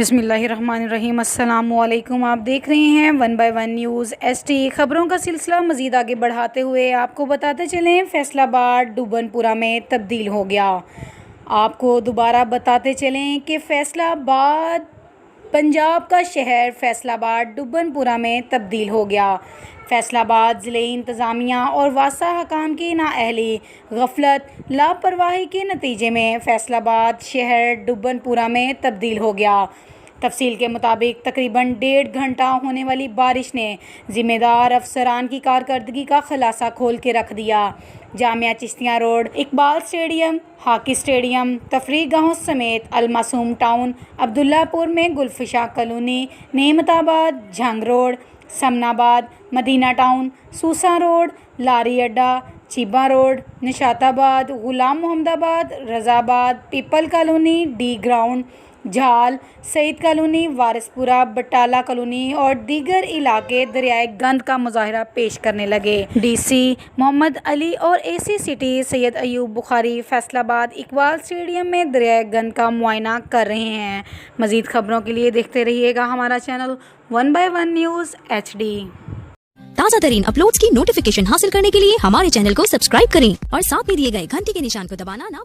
बिस्मिल्लाहिर्रहमानिर्रहीम। अस्सलामुअलैकुम। आप देख रहे हैं 1 बाय 1 न्यूज़ एसटी। खबरों का सिलसिला मज़ीद आगे बढ़ाते हुए आपको बताते चलें, फैसलाबाद डुबनपुरा में तब्दील हो गया। आपको दोबारा बताते चलें कि फैसलाबाद पंजाब का शहर फैसलाबाद डुबनपुरा में तब्दील हो गया। फैसलाबाद ज़िले इंतज़ामिया और वासा हकाम की नाअहली, गफलत, लापरवाही के नतीजे में फैसलाबाद शहर डुबनपुरा में तब्दील हो गया। तफसील के मुताबिक तकरीबन 1.5 घंटा होने वाली बारिश ने ज़िम्मेदार अफसरान की कारकर्दगी का खुलासा खोल के रख दिया। Jamia Chishtia road, Iqbal stadium, hockey stadium, तफरीह गाहों समेत अलमासूम टाउन, अब्दुल्लापुर में Gulfisha colony, Nematabad, Jhang road, Samanabad, Madina town, Susan road, lorry अड्डा, चिबा road, Nishatabad, Ghulam Mohammadabad, Razabad, people colony, D ground, Jhal, Saeed colony, Warispura, Batala colony और दीगर इलाके दरियाए गंद का मुजाहरा पेश करने लगे। डीसी मोहम्मद अली और AC city Syed Ayub Bukhari Faisalabad Iqbal stadium में दरियाए गंद का मुआयना कर रहे हैं। मज़ीद खबरों के लिए देखते रहिएगा हमारा चैनल 1 बाय 1 न्यूज़ HD। ताज़ा तरीन अपलोड्स की नोटिफिकेशन हासिल करने के लिए हमारे चैनल को सब्सक्राइब करें और साथ में दिए गए घंटी के निशान को दबाना ना